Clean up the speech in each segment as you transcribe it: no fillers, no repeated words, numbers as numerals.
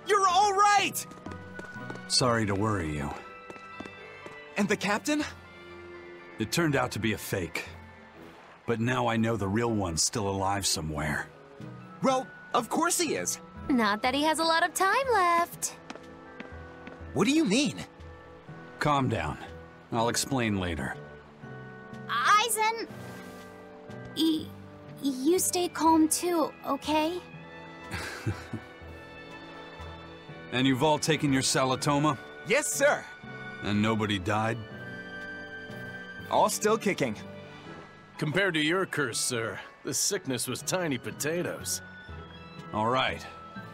You're all right! Sorry to worry you. And the captain? It turned out to be a fake. But now I know the real one's still alive somewhere. Well, of course he is. Not that he has a lot of time left. What do you mean? Calm down. I'll explain later. Aizen! You stay calm too, okay? And you've all taken your Salatoma? Yes, sir. And nobody died? All still kicking. Compared to your curse, sir, the sickness was tiny potatoes. All right.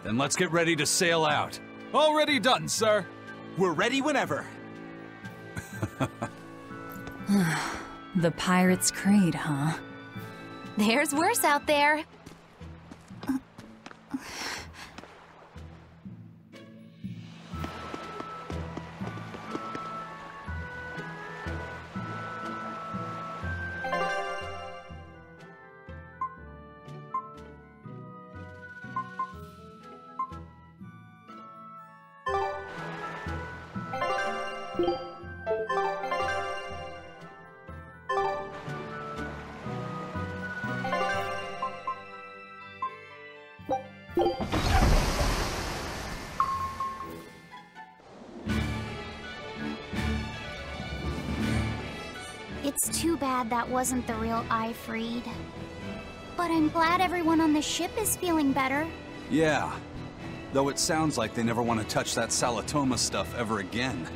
Then let's get ready to sail out. Already done, sir. We're ready whenever. The Pirate's Creed, huh? There's worse out there. It's too bad that wasn't the real Ifreed. But I'm glad everyone on the ship is feeling better. Yeah. Though it sounds like they never want to touch that Salatoma stuff ever again.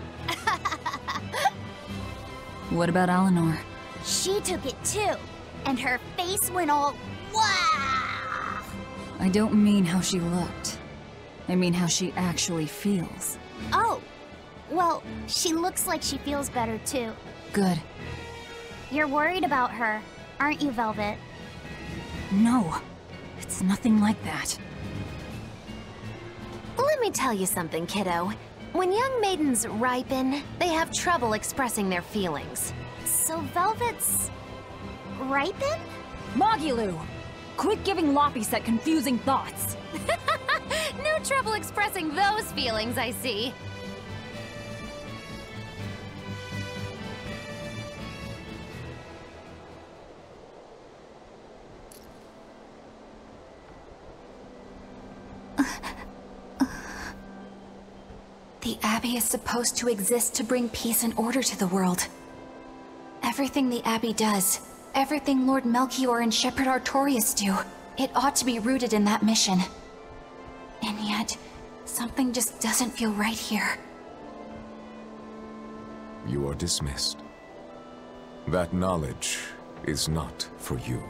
What about Eleanor? She took it too, and her face went all wow. I don't mean how she looked. I mean how she actually feels. Oh, well, she looks like she feels better too. Good. You're worried about her, aren't you, Velvet? No, it's nothing like that. Let me tell you something, kiddo. When young maidens ripen, they have trouble expressing their feelings. So Velvet's ripen? Mogilu! Quit giving Loppy set confusing thoughts! No trouble expressing those feelings, I see. The Abbey is supposed to exist to bring peace and order to the world. Everything the Abbey does, everything Lord Melchior and Shepherd Artorias do, it ought to be rooted in that mission. And yet, something just doesn't feel right here. You are dismissed. That knowledge is not for you.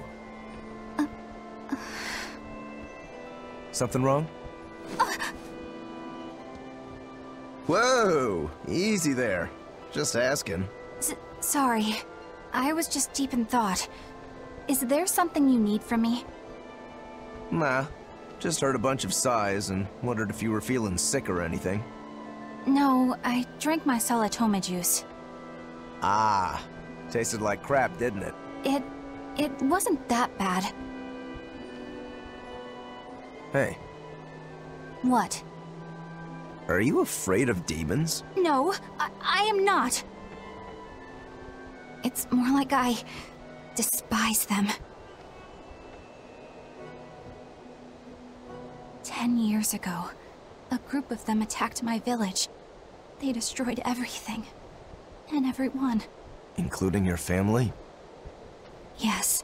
Something wrong? Whoa! Easy there. Just asking. Sorry. I was just deep in thought. Is there something you need from me? Nah. Just heard a bunch of sighs and wondered if you were feeling sick or anything. No, I drank my Salatoma juice. Ah. Tasted like crap, didn't it? It wasn't that bad. Hey, What? are you afraid of demons? No, I am not. It's more like I despise them. 10 years ago, a group of them attacked my village. They destroyed everything. And everyone. Including your family? Yes.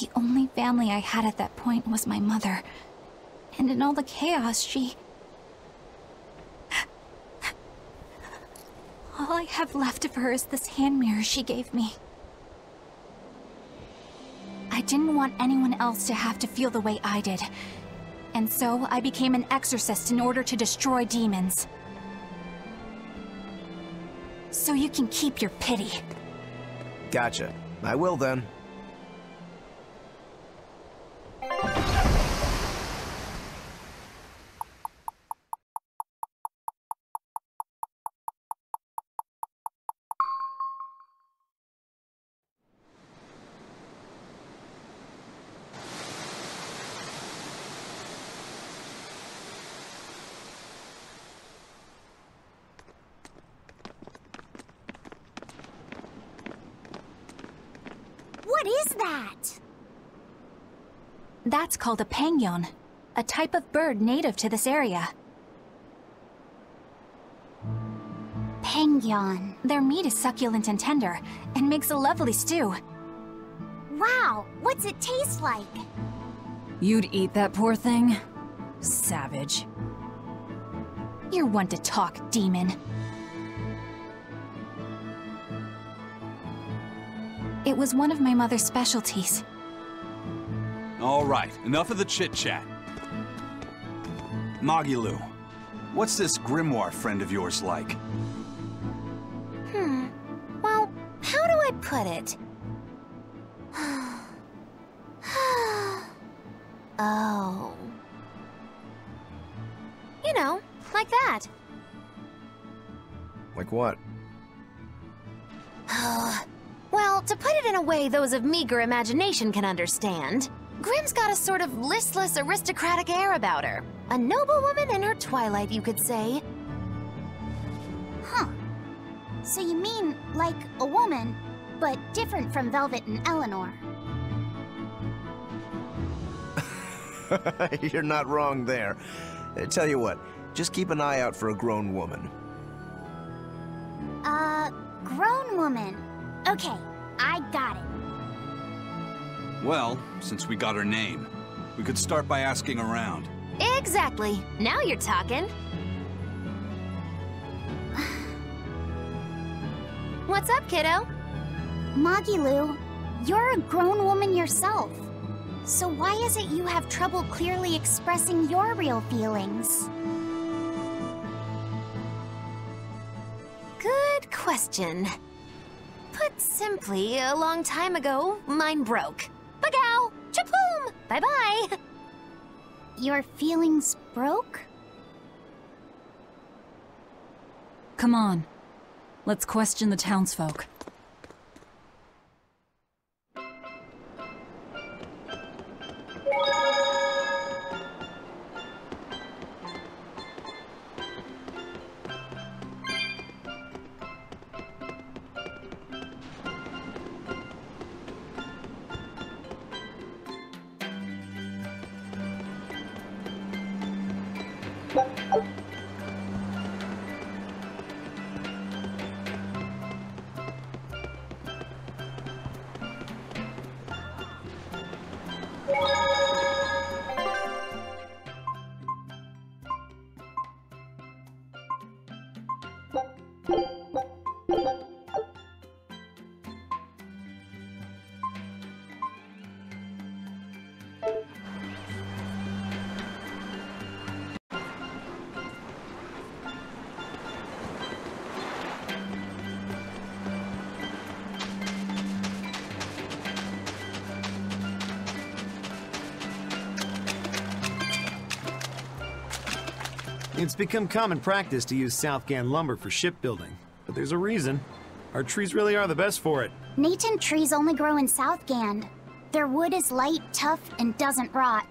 The only family I had at that point was my mother. And in all the chaos, she... All I have left of her is this hand mirror she gave me. I didn't want anyone else to have to feel the way I did. And so I became an exorcist in order to destroy demons. So you can keep your pity. Gotcha. I will then. What is that? That's called a pangyon, a type of bird native to this area. Pangyon. Their meat is succulent and tender, and makes a lovely stew. Wow, what's it taste like? You'd eat that poor thing? Savage. You're one to talk, demon. It was one of my mother's specialties. All right, enough of the chit-chat. Magilu, what's this grimoire friend of yours like? Well, how do I put it? Oh. You know, like that. Like what? Well, to put it in a way those of meager imagination can understand, Grimm's got a sort of listless, aristocratic air about her. A noble woman in her twilight, you could say. Huh. So you mean like a woman, but different from Velvet and Eleanor. You're not wrong there. Tell you what, just keep an eye out for a grown woman. Grown woman. Okay, I got it. Well, since we got her name, we could start by asking around. Exactly. Now you're talking. What's up, kiddo? Magilu, you're a grown woman yourself. So why is it you have trouble clearly expressing your real feelings? Good question. Put simply, a long time ago, mine broke. Bagow! Chapoom! Bye-bye! Your feelings broke? Come on. Let's question the townsfolk. It's become common practice to use Southgan lumber for shipbuilding, but there's a reason. Our trees really are the best for it. Natant trees only grow in Southgand. Their wood is light, tough, and doesn't rot.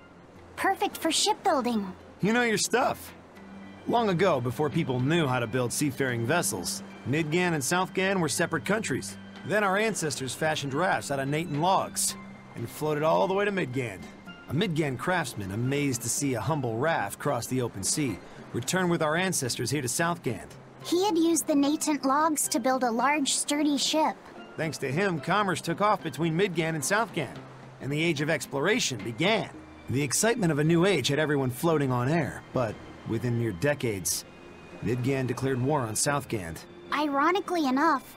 Perfect for shipbuilding. You know your stuff. Long ago, before people knew how to build seafaring vessels, Midgan and Southgan were separate countries. Then our ancestors fashioned rafts out of Natant logs and floated all the way to Midgand. A Midgand craftsman, amazed to see a humble raft cross the open sea, returned with our ancestors here to Southgand. He had used the Natant logs to build a large, sturdy ship. Thanks to him, commerce took off between Midgand and Southgand, and the Age of Exploration began. The excitement of a new age had everyone floating on air, but within mere decades, Midgand declared war on Southgand. Ironically enough,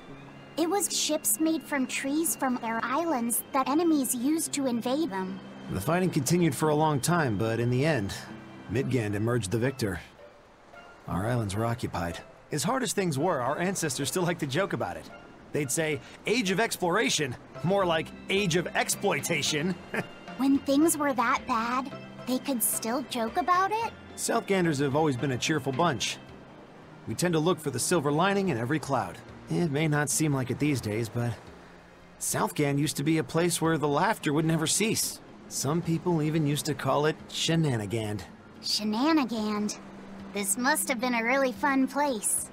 it was ships made from trees from their islands that enemies used to invade them. The fighting continued for a long time, but in the end, Midgand emerged the victor. Our islands were occupied. As hard as things were, our ancestors still like to joke about it. They'd say, Age of Exploration, more like Age of Exploitation. When things were that bad, they could still joke about it? Southganders have always been a cheerful bunch. We tend to look for the silver lining in every cloud. It may not seem like it these days, but Southgand used to be a place where the laughter would never cease. Some people even used to call it Shenanigand. Shenanigand. This must have been a really fun place.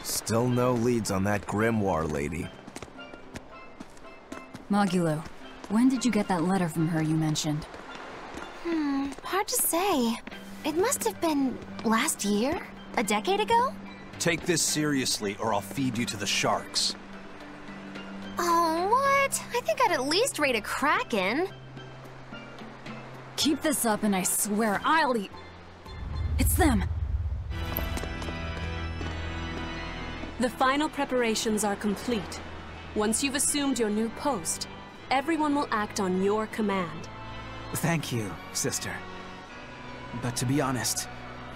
Still no leads on that grimoire lady. Magilo, when did you get that letter from her you mentioned? Hard to say. It must have been last year? A decade ago? Take this seriously, or I'll feed you to the sharks. Oh, what? I think I'd at least rate a Kraken. Keep this up and I swear I'll eat... It's them! The final preparations are complete. Once you've assumed your new post, everyone will act on your command. Thank you, sister. But to be honest,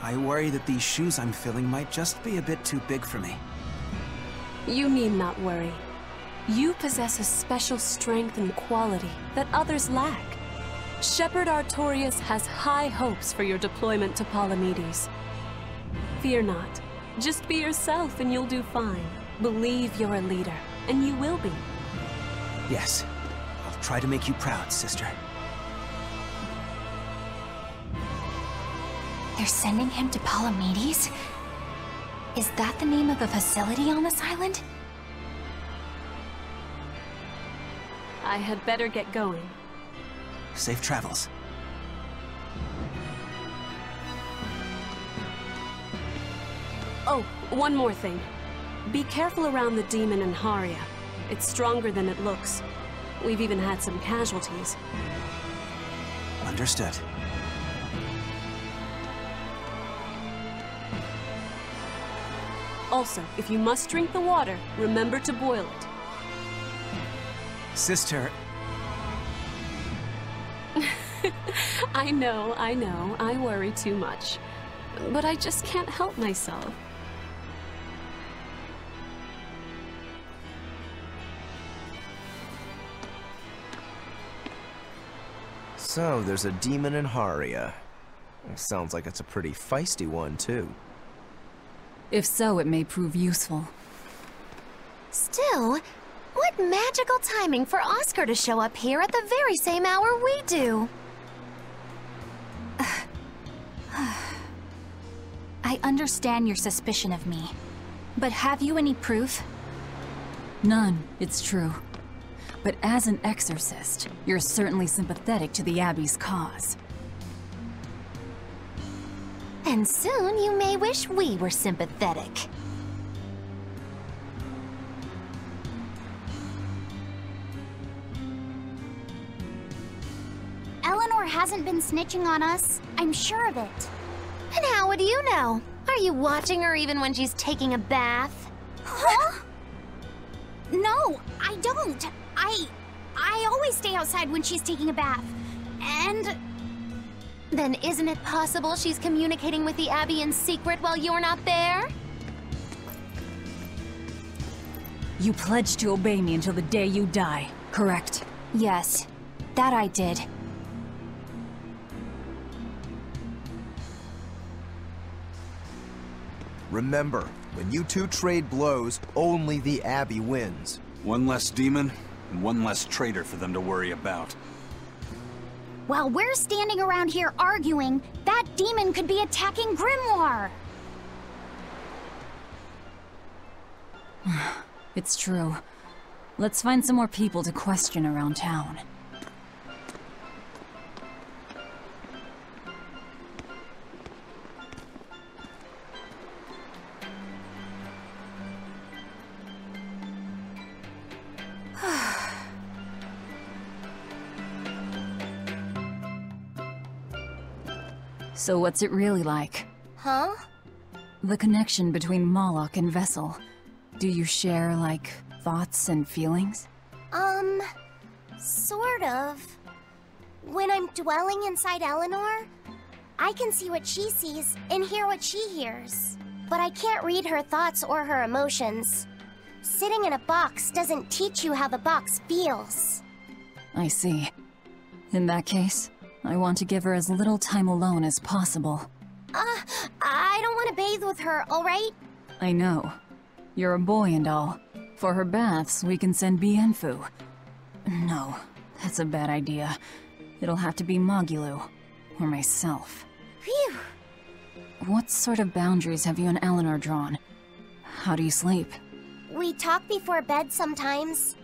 I worry that these shoes I'm filling might just be a bit too big for me. You need not worry. You possess a special strength and quality that others lack. Shepherd Artorias has high hopes for your deployment to Palamedes. Fear not. Just be yourself and you'll do fine. Believe you're a leader, and you will be. Yes, I'll try to make you proud, sister. They're sending him to Palamedes? Is that the name of a facility on this island? I had better get going. Safe travels. Oh, one more thing. Be careful around the demon in Haria. It's stronger than it looks. We've even had some casualties. Understood. Also, if you must drink the water, remember to boil it. Sister... I know, I worry too much. But I just can't help myself. So, there's a demon in Haria. Sounds like it's a pretty feisty one, too. If so, it may prove useful. Still, what magical timing for Oscar to show up here at the very same hour we do. I understand your suspicion of me, but have you any proof? None, it's true. But as an exorcist, you're certainly sympathetic to the Abbey's cause. And soon you may wish we were sympathetic. Eleanor hasn't been snitching on us. I'm sure of it. And how would you know? Are you watching her even when she's taking a bath? Huh? No, I don't. I always stay outside when she's taking a bath. And... Then isn't it possible she's communicating with the Abbey in secret while you're not there? You pledged to obey me until the day you die, correct? Yes, that I did. Remember, when you two trade blows, only the Abbey wins. One less demon, and one less traitor for them to worry about. While we're standing around here arguing, that demon could be attacking Grimoire! It's true. Let's find some more people to question around town. So what's it really like? Huh? The connection between Moloch and Vessel. Do you share, like, thoughts and feelings? Sort of. When I'm dwelling inside Eleanor, I can see what she sees and hear what she hears. But I can't read her thoughts or her emotions. Sitting in a box doesn't teach you how the box feels. I see. In that case, I want to give her as little time alone as possible. I don't want to bathe with her, alright? I know. You're a boy and all. For her baths, we can send Bienfu. No, that's a bad idea. It'll have to be Magilou, or myself. Phew! What sort of boundaries have you and Eleanor drawn? How do you sleep? We talk before bed sometimes,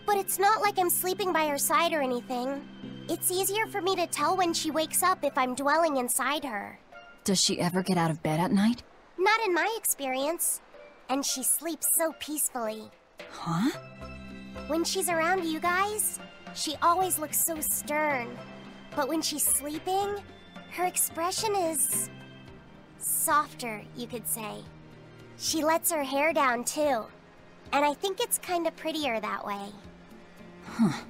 but it's not like I'm sleeping by her side or anything. It's easier for me to tell when she wakes up if I'm dwelling inside her. Does she ever get out of bed at night? Not in my experience. And she sleeps so peacefully. Huh? When she's around you guys, she always looks so stern. But when she's sleeping, her expression is softer, you could say. She lets her hair down too. And I think it's kind of prettier that way. Huh.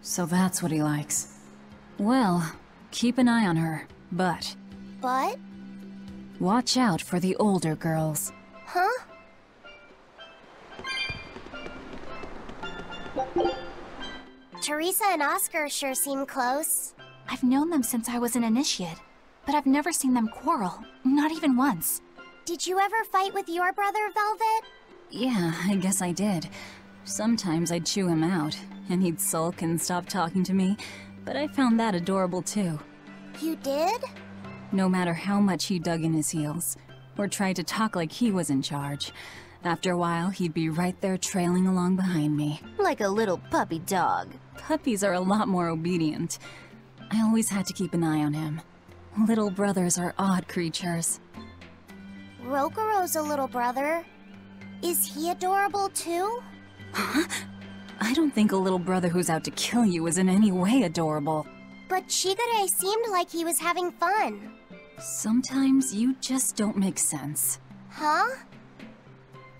So that's what he likes. Well, keep an eye on her, but... But? Watch out for the older girls. Huh? Teresa and Oscar sure seem close. I've known them since I was an initiate, but I've never seen them quarrel, not even once. Did you ever fight with your brother, Velvet? Yeah, I guess I did. Sometimes I'd chew him out, and he'd sulk and stop talking to me, but I found that adorable too. You did? No matter how much he dug in his heels, or tried to talk like he was in charge, after a while he'd be right there trailing along behind me. Like a little puppy dog. Puppies are a lot more obedient. I always had to keep an eye on him. Little brothers are odd creatures. Rokuro's a little brother. Is he adorable too? Huh? I don't think a little brother who's out to kill you is in any way adorable. But Shigure seemed like he was having fun. Sometimes you just don't make sense. Huh?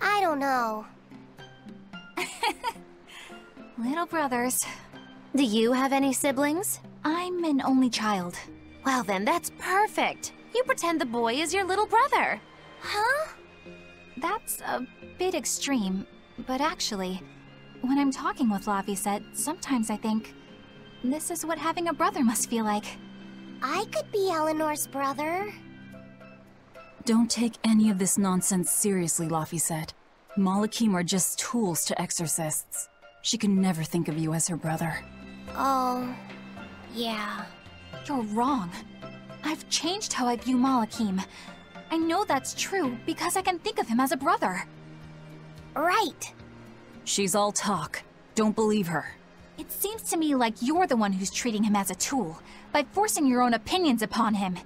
I don't know. Little brothers. Do you have any siblings? I'm an only child. Well then, that's perfect. You pretend the boy is your little brother. Huh? That's a bit extreme, but actually, when I'm talking with Laphicet, sometimes I think, this is what having a brother must feel like. I could be Eleanor's brother. Don't take any of this nonsense seriously, Laphicet. Malachim are just tools to exorcists. She can never think of you as her brother. Oh, yeah. You're wrong. I've changed how I view Malachim. I know that's true because I can think of him as a brother. Right. She's all talk. Don't believe her. It seems to me like you're the one who's treating him as a tool, by forcing your own opinions upon him.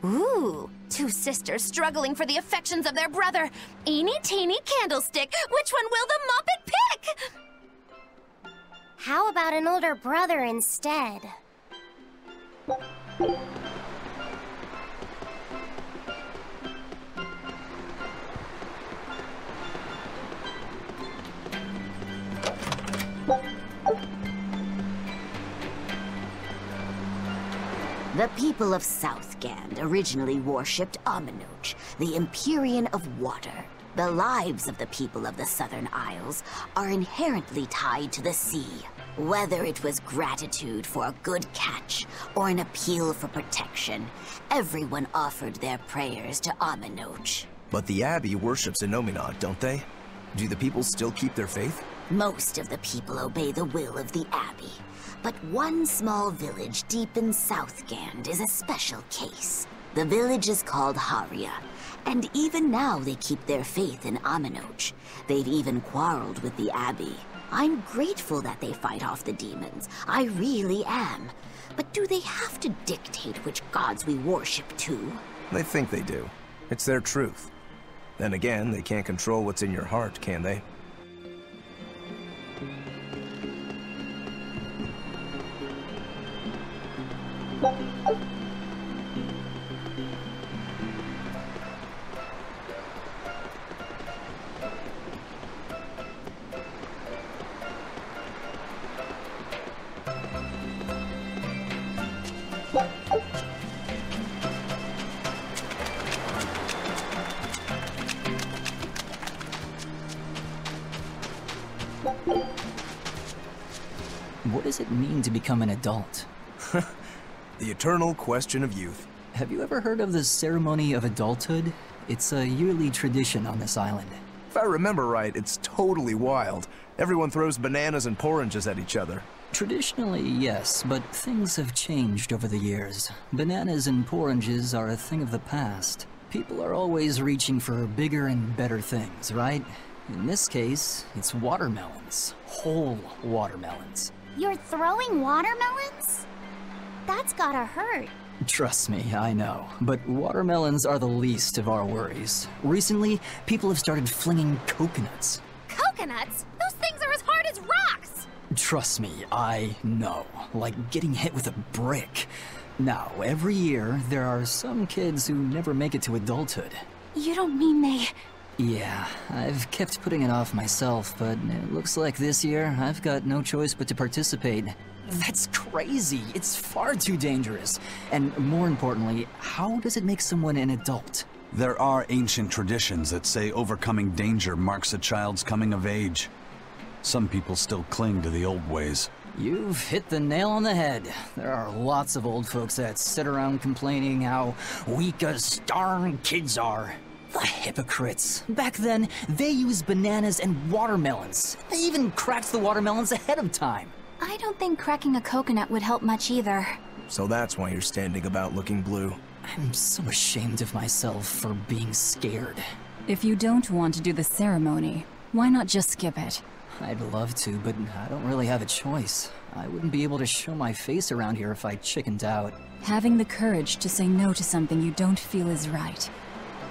Ooh, two sisters struggling for the affections of their brother. Eeny teeny candlestick, which one will the Muppet pick? How about an older brother instead? The people of Southgand originally worshipped Aminoch, the Empyrean of Water. The lives of the people of the Southern Isles are inherently tied to the sea. Whether it was gratitude for a good catch or an appeal for protection, everyone offered their prayers to Aminoch. But the Abbey worships Innominat, don't they? Do the people still keep their faith? Most of the people obey the will of the Abbey, but one small village deep in Southgand is a special case. The village is called Haria, and even now they keep their faith in Aminoch. They've even quarreled with the Abbey. I'm grateful that they fight off the demons. I really am. But do they have to dictate which gods we worship too? They think they do. It's their truth. Then again, they can't control what's in your heart, can they? What does it mean to become an adult? The eternal question of youth. Have you ever heard of the ceremony of adulthood? It's a yearly tradition on this island. If I remember right, it's totally wild. Everyone throws bananas and porridges at each other. Traditionally, yes, but things have changed over the years. Bananas and porridges are a thing of the past. People are always reaching for bigger and better things, right? In this case, it's watermelons. Whole watermelons. You're throwing watermelons? That's gotta hurt. Trust me, I know. But watermelons are the least of our worries. Recently, people have started flinging coconuts. Coconuts? Those things are as hard as rocks! Trust me, I know. Like getting hit with a brick. Now, every year, there are some kids who never make it to adulthood. You don't mean they... Yeah, I've kept putting it off myself, but it looks like this year I've got no choice but to participate. That's crazy! It's far too dangerous. And more importantly, how does it make someone an adult? There are ancient traditions that say overcoming danger marks a child's coming of age. Some people still cling to the old ways. You've hit the nail on the head. There are lots of old folks that sit around complaining how weak as darn kids are. The hypocrites. Back then, they used bananas and watermelons. They even cracked the watermelons ahead of time. I don't think cracking a coconut would help much either. So that's why you're standing about looking blue. I'm so ashamed of myself for being scared. If you don't want to do the ceremony, why not just skip it? I'd love to, but I don't really have a choice. I wouldn't be able to show my face around here if I chickened out. Having the courage to say no to something you don't feel is right.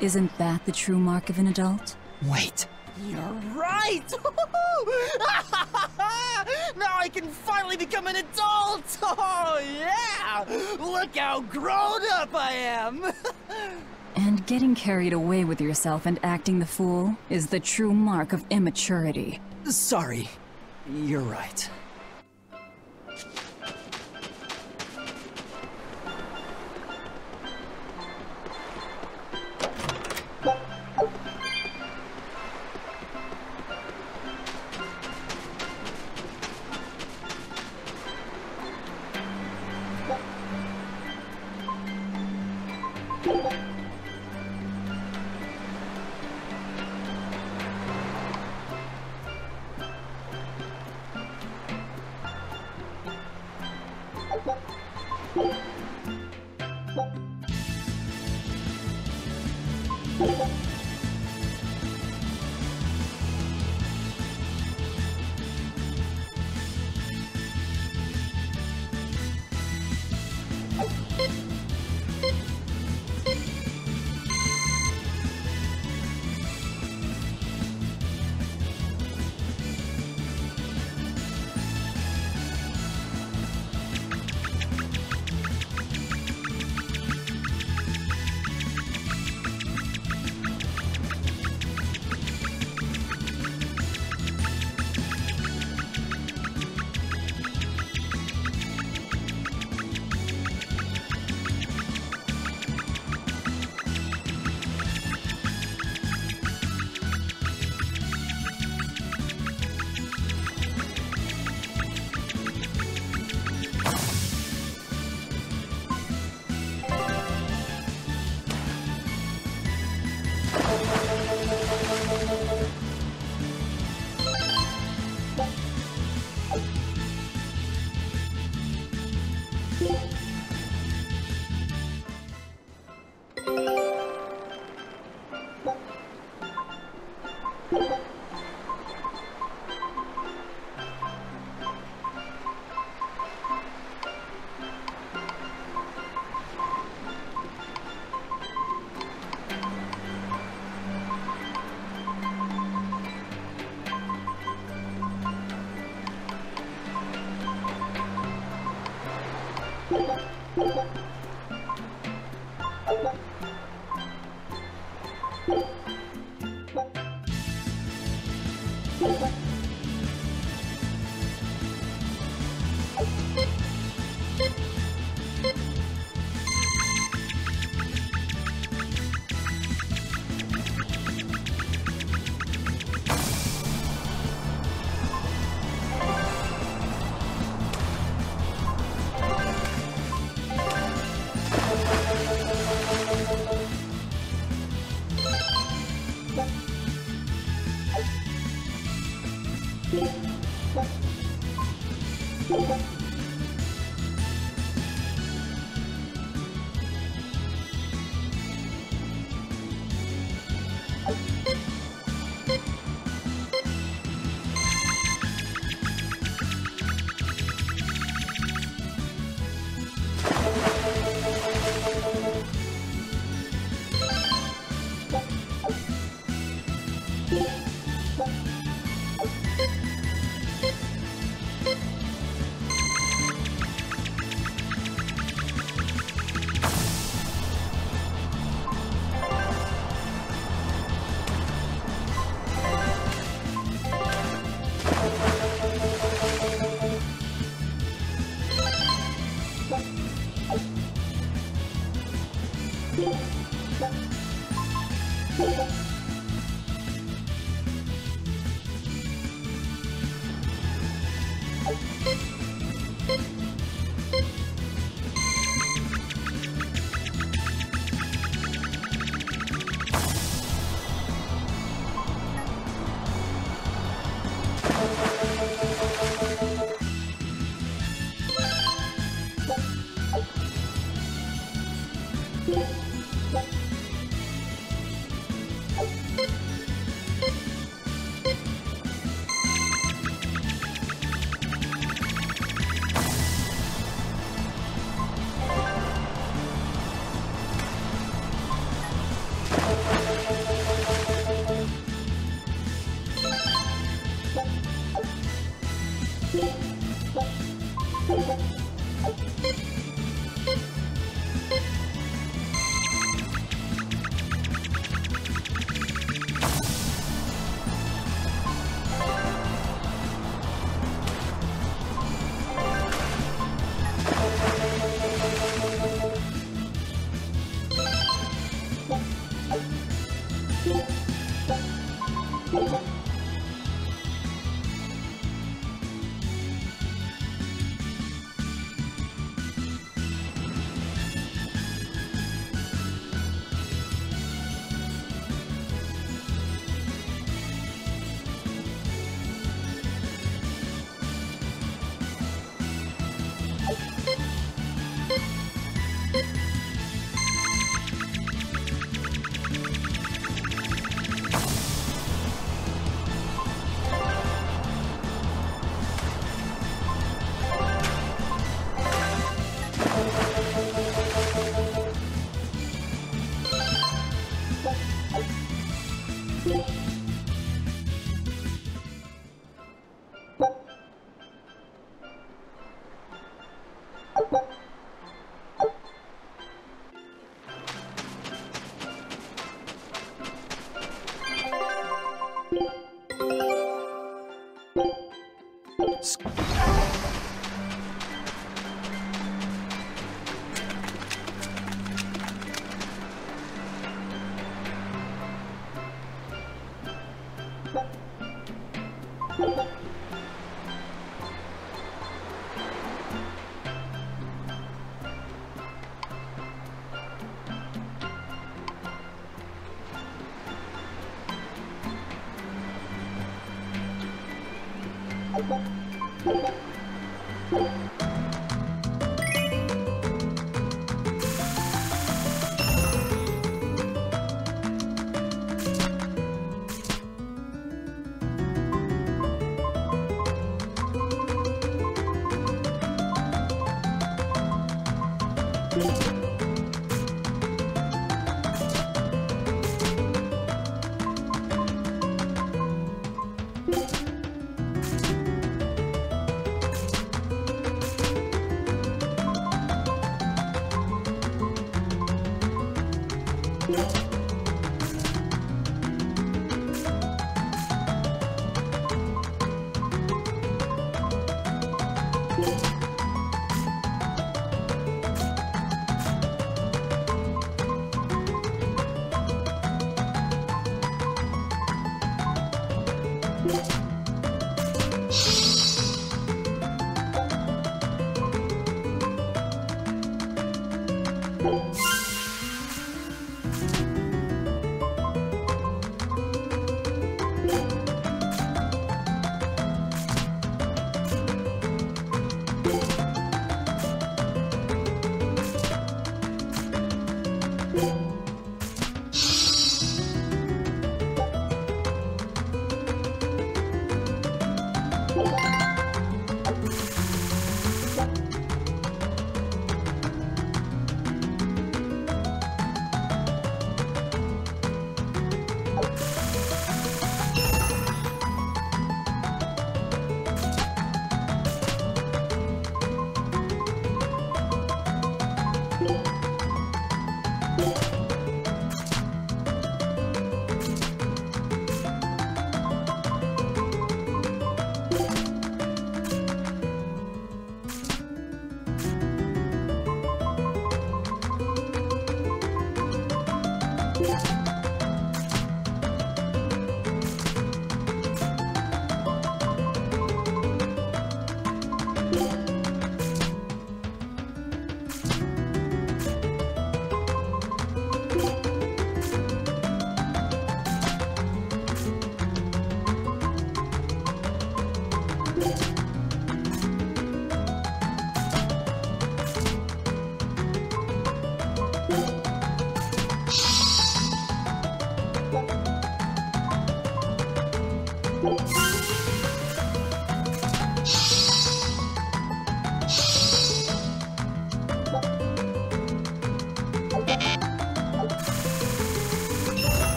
Isn't that the true mark of an adult? Wait. You're right! Now I can finally become an adult! Oh, yeah! Look how grown up I am! And getting carried away with yourself and acting the fool is the true mark of immaturity. Sorry. You're right.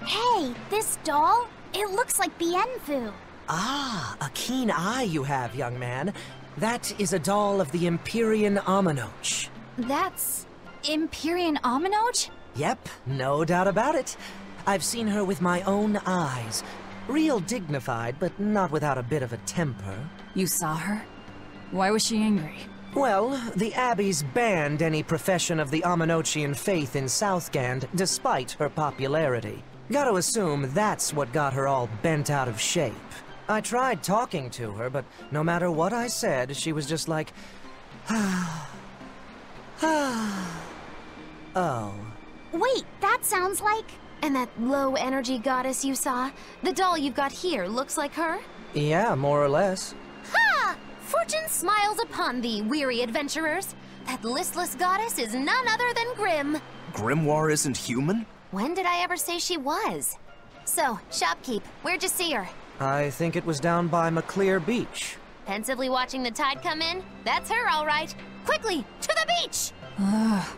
Hey, this doll? It looks like Bienfu. Ah, a keen eye you have, young man. That is a doll of the Empyrean Aminoch. That's... Empyrean Aminoch? Yep, no doubt about it. I've seen her with my own eyes. Real dignified, but not without a bit of a temper. You saw her? Why was she angry? Well, the Abbeys banned any profession of the Aminochian faith in Southgand, despite her popularity. Gotta assume that's what got her all bent out of shape. I tried talking to her, but no matter what I said, she was just like... Oh. Wait, that sounds like... And that low-energy goddess you saw? The doll you've got here looks like her? Yeah, more or less. Ha! Fortune smiles upon thee, weary adventurers. That listless goddess is none other than Grim. Grimoire isn't human? When did I ever say she was? So, shopkeep, where'd you see her? I think it was down by McClear Beach. Pensively watching the tide come in? That's her, all right. Quickly, to the beach! Ugh.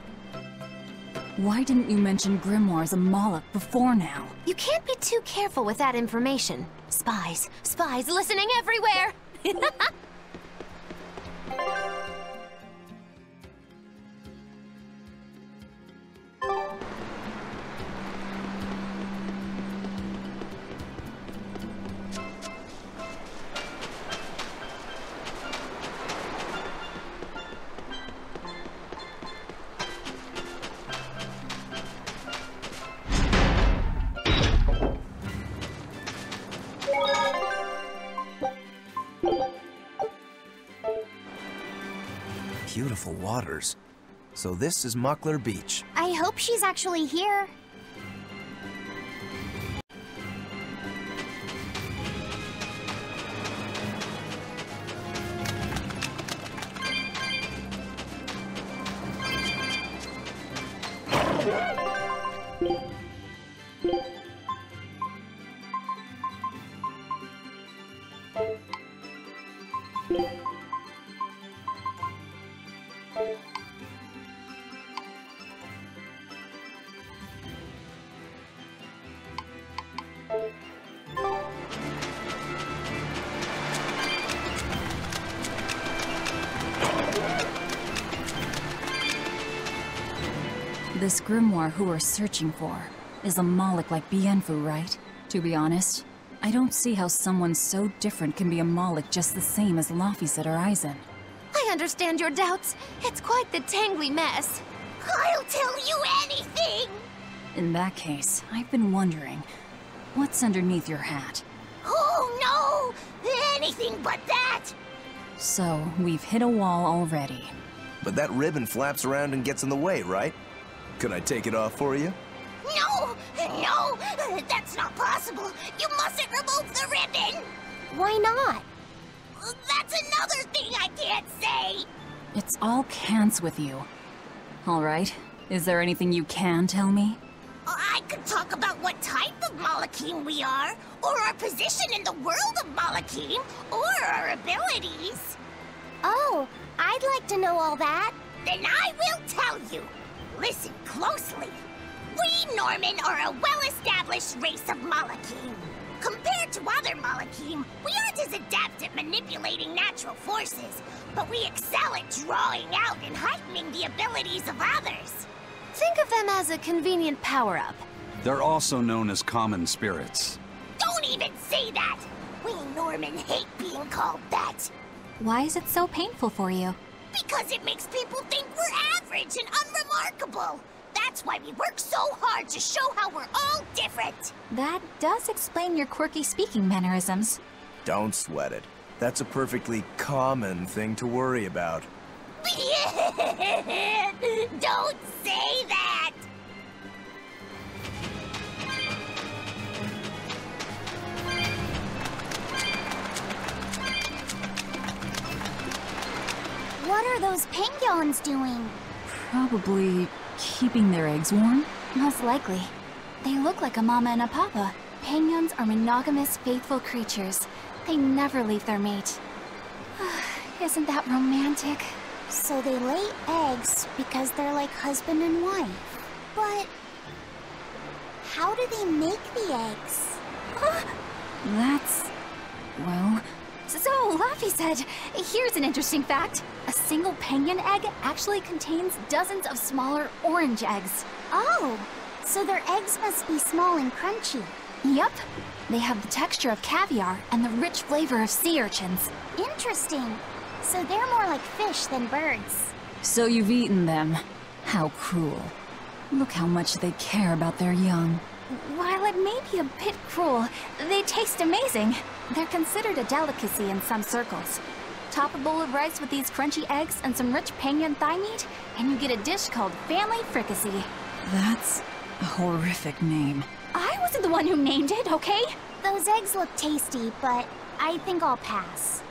Why didn't you mention Grimoire's a Moloch before now? You can't be too careful with that information. Spies, spies listening everywhere! Beautiful waters. So this is Muckler Beach. I hope she's actually here. This grimoire who we're searching for is a Moloch like Bienfu, right? To be honest, I don't see how someone so different can be a Moloch just the same as Laphicet or Eisen. I understand your doubts. It's quite the tangly mess. I'll tell you anything! In that case, I've been wondering, what's underneath your hat? Oh no! Anything but that! So, we've hit a wall already. But that ribbon flaps around and gets in the way, right? Could I take it off for you? No! No! That's not possible! You mustn't remove the ribbon! Why not? That's another thing I can't say! It's all cants with you. Alright, is there anything you can tell me? I could talk about what type of Malachim we are, or our position in the world of Malachim, or our abilities. Oh, I'd like to know all that. Then I will tell you. Listen closely. We Norman are a well-established race of Malachim. Compared to other Malachim, we aren't as adept at manipulating natural forces, but we excel at drawing out and heightening the abilities of others. Think of them as a convenient power-up. They're also known as common spirits. Don't even say that! We Norman hate being called that. Why is it so painful for you? Because it makes people think we're average and unremarkable. That's why we work so hard to show how we're all different. That does explain your quirky speaking mannerisms. Don't sweat it. That's a perfectly common thing to worry about. Don't say that! What are those penguins doing? Probably keeping their eggs warm? Most likely. They look like a mama and a papa. Penguins are monogamous, faithful creatures. They never leave their mate. Isn't that romantic? So they lay eggs because they're like husband and wife. But how do they make the eggs? That's... well... So, Laffy said, here's an interesting fact. A single penguin egg actually contains dozens of smaller orange eggs. Oh, so their eggs must be small and crunchy. Yep. They have the texture of caviar and the rich flavor of sea urchins. Interesting. So they're more like fish than birds. So you've eaten them. How cruel. Look how much they care about their young. While it may be a bit cruel, they taste amazing. They're considered a delicacy in some circles. Top a bowl of rice with these crunchy eggs and some rich penguin thigh meat, and you get a dish called family fricassee. That's a horrific name. I wasn't the one who named it, okay? Those eggs look tasty, but I think I'll pass.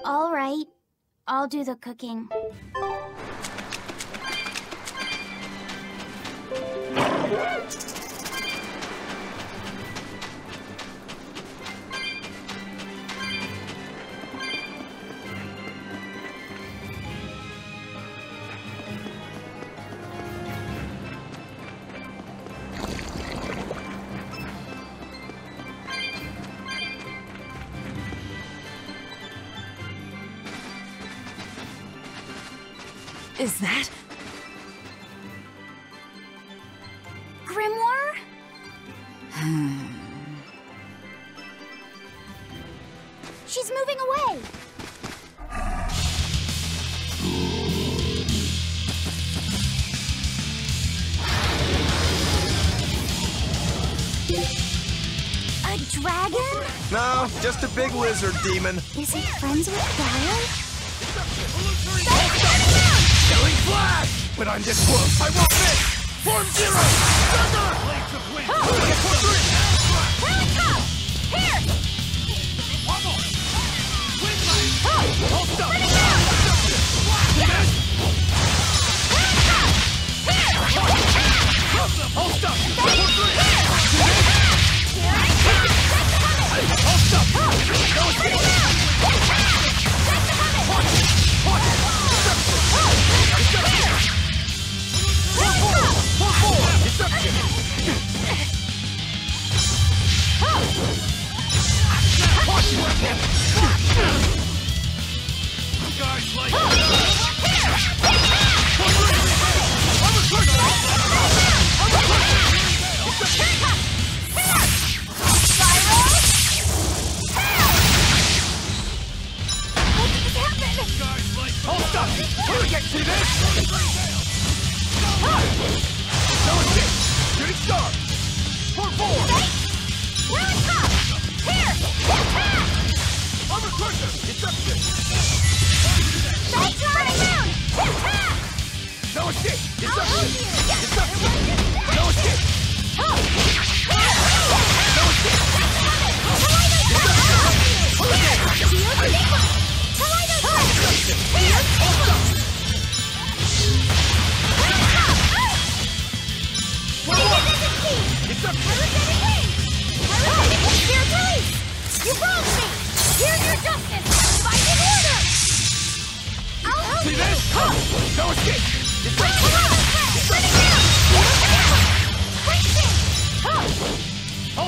All right, I'll do the cooking. Is that... Grimoire? She's moving away! A dragon? No, just a big lizard demon. Is he friends with Brian? Killing flash! When I'm this close, I won't miss! Form zero! Thunder! Blades of wind! Here! One more! Wind light! Hold up! Hold up!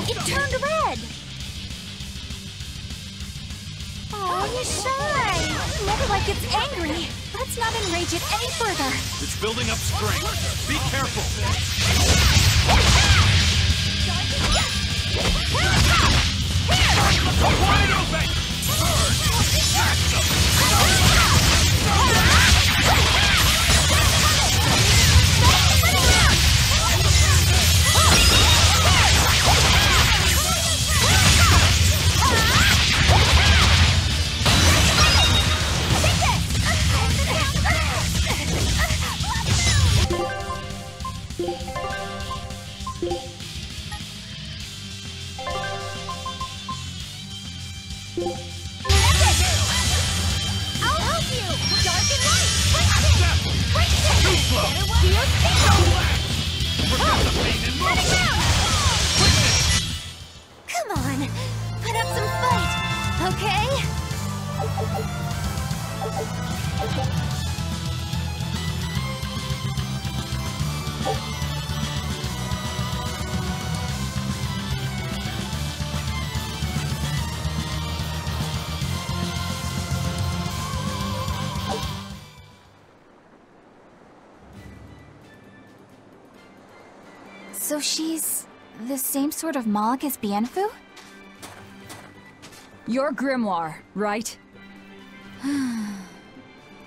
It turned red! Oh, he's shy! Never like it's angry! Let's not enrage it any further! It's building up strength. Be careful! Wide open! Come on, put up some fight, okay? So she's the same sort of Moloch as Bienfu? You're Grimoire, right?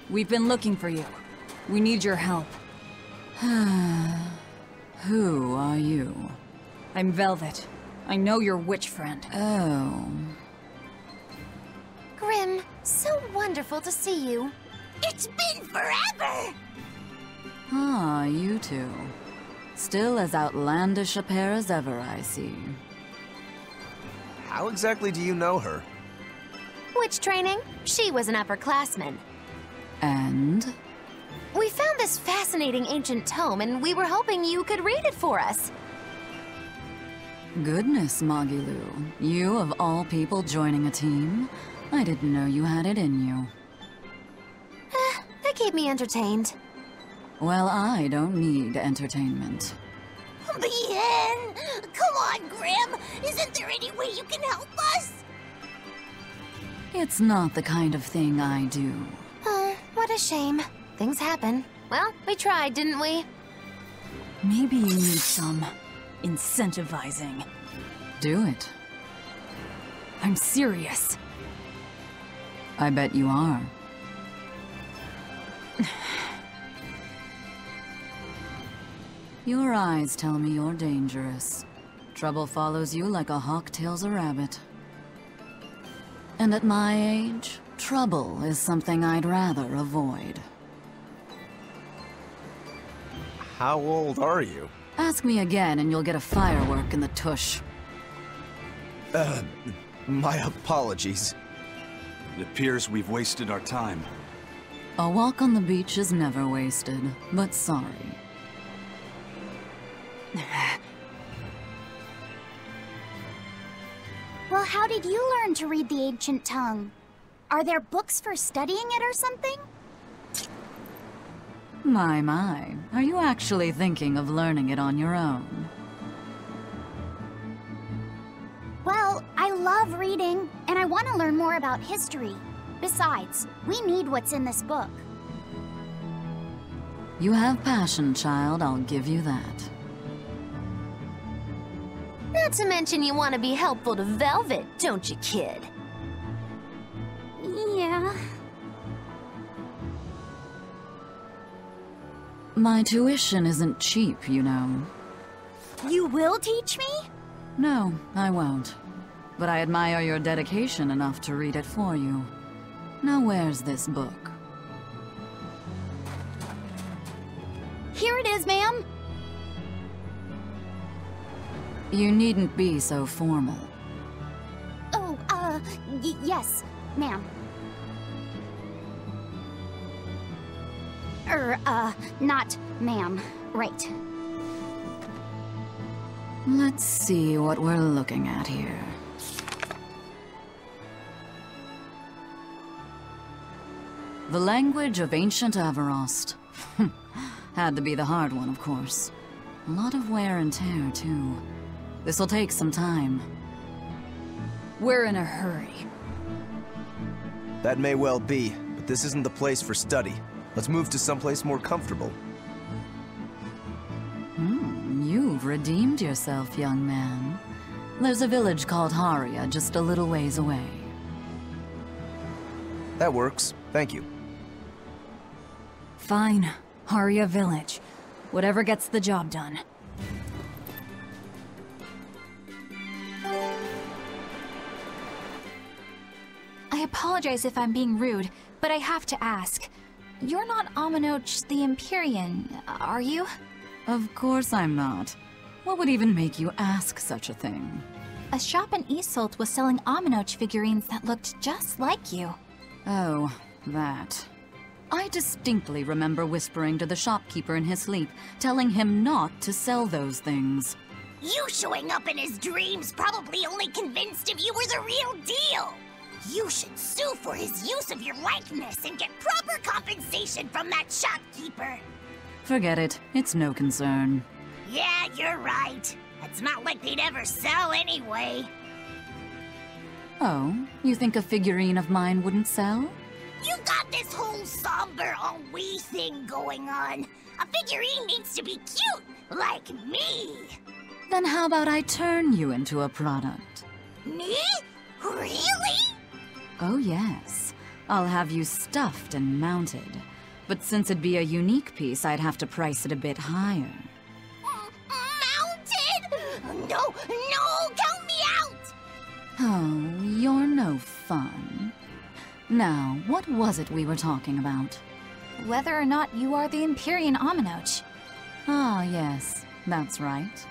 We've been looking for you. We need your help. Who are you? I'm Velvet. I know your witch friend. Oh. Grim, so wonderful to see you. It's been forever! Ah, you two. Still as outlandish a pair as ever, I see. How exactly do you know her? Witch training? She was an upperclassman. And? We found this fascinating ancient tome, and we were hoping you could read it for us. Goodness, Magilu. You, of all people, joining a team? I didn't know you had it in you. They keep me entertained. Well, I don't need entertainment. Bien! Come on, Grim! Isn't there any way you can help us? It's not the kind of thing I do. What a shame. Things happen. Well, we tried, didn't we? Maybe you need some incentivizing. Do it. I'm serious. I bet you are. Your eyes tell me you're dangerous. Trouble follows you like a hawk tails a rabbit. And at my age, trouble is something I'd rather avoid. How old are you? Ask me again and you'll get a firework in the tush. My apologies. It appears we've wasted our time. A walk on the beach is never wasted, but sorry. Well, how did you learn to read the ancient tongue? Are there books for studying it or something? My. Are you actually thinking of learning it on your own? Well, I love reading, and I want to learn more about history. Besides, we need what's in this book. You have passion, child, I'll give you that. Not to mention you want to be helpful to Velvet, don't you, kid? Yeah. My tuition isn't cheap, you know. You will teach me? No, I won't. But I admire your dedication enough to read it for you. Now where's this book? Here it is, ma'am. You needn't be so formal. Oh, yes, ma'am. Not ma'am. Right. Let's see what we're looking at here. The language of ancient Averost. Had to be the hard one, of course. A lot of wear and tear, too. This'll take some time. We're in a hurry. That may well be, but this isn't the place for study. Let's move to someplace more comfortable. You've redeemed yourself, young man. There's a village called Haria just a little ways away. That works. Thank you. Fine. Haria Village. Whatever gets the job done. I apologize if I'm being rude, but I have to ask. You're not Aminoch the Empyrean, are you? Of course I'm not. What would even make you ask such a thing? A shop in Isolt was selling Aminoch figurines that looked just like you. Oh, that. I distinctly remember whispering to the shopkeeper in his sleep, telling him not to sell those things. You showing up in his dreams probably only convinced him you were the real deal. You should sue for his use of your likeness and get proper compensation from that shopkeeper. Forget it. It's no concern. Yeah, you're right. It's not like they'd ever sell anyway. Oh, you think a figurine of mine wouldn't sell? You got this whole somber ennui thing going on. A figurine needs to be cute, like me. Then how about I turn you into a product? Me? Really? Oh yes. I'll have you stuffed and mounted. But since it'd be a unique piece, I'd have to price it a bit higher. Mounted? No, count me out! Oh, you're no fun. Now, what was it we were talking about? Whether or not you are the Empyrean Aminoch. Ah, yes, that's right.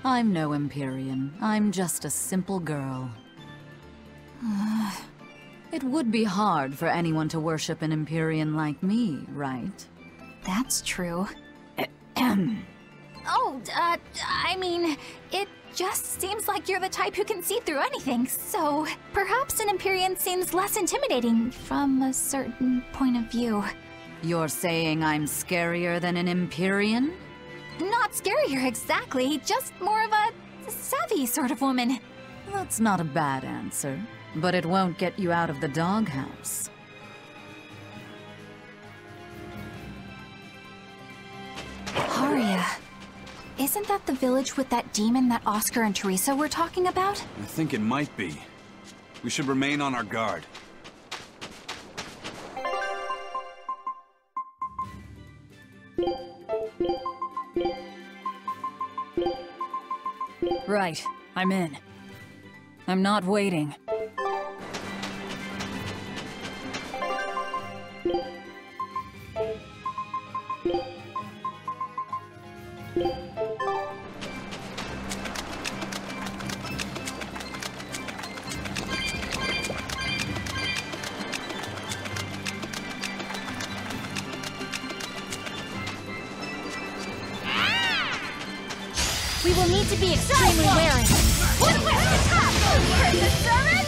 I'm no Empyrean. I'm just a simple girl. It would be hard for anyone to worship an Empyrean like me, right? That's true. I mean, it just seems like you're the type who can see through anything, so perhaps an Empyrean seems less intimidating from a certain point of view. You're saying I'm scarier than an Empyrean? Not scarier exactly, just more of a savvy sort of woman. That's not a bad answer, but it won't get you out of the doghouse. Haria. Isn't that the village with that demon that Oscar and Teresa were talking about? I think it might be. We should remain on our guard. Right, I'm in. I'm not waiting. We will need to be extremely wary. Heard the sermon?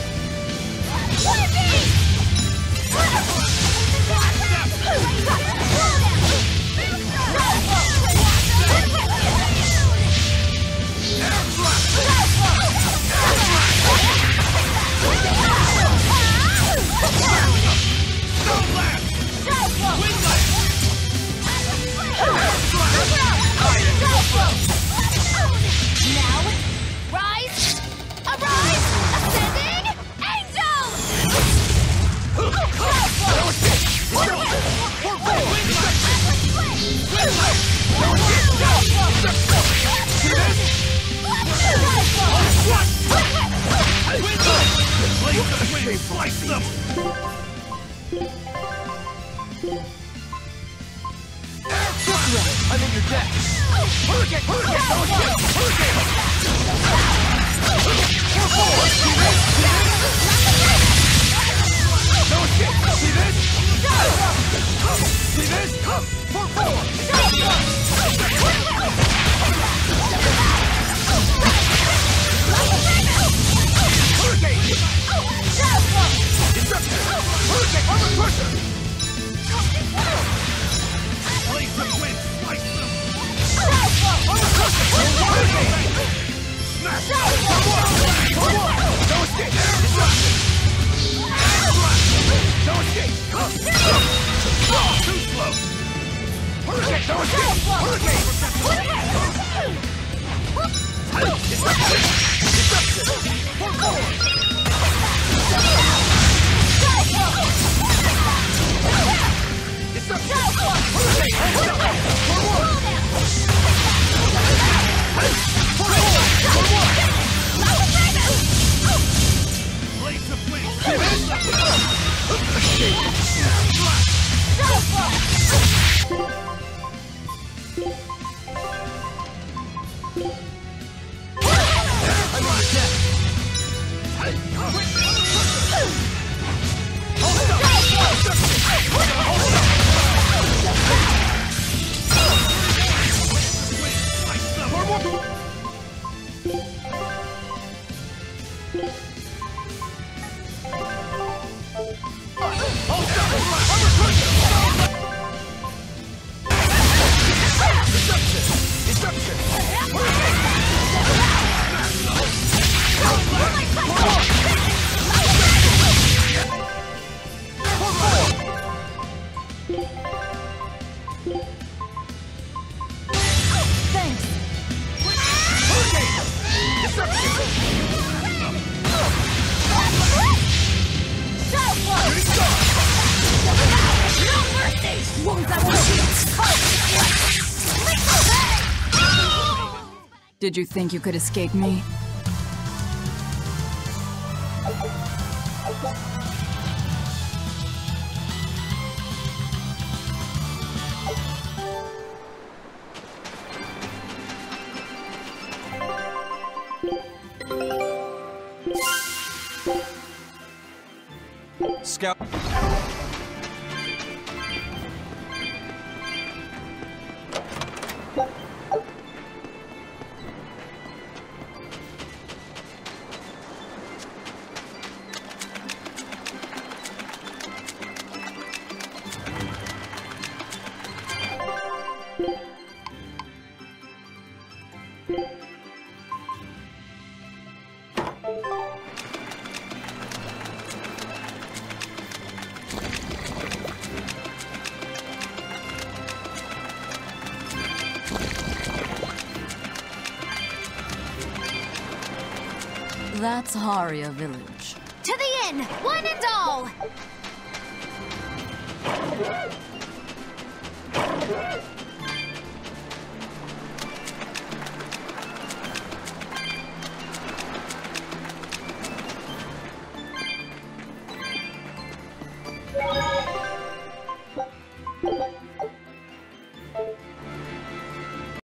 Now, rise, arise, ascending, angel! I'm in your deck! Hurricane! Hurricane! See this? See this? Hurricane! Instruction! Hurricane! Armor crusher! Blades of wind! Slice them! Armor crusher! Hurricane! Did you think you could escape me? Scout. That's Haria Village. To the inn, one and all!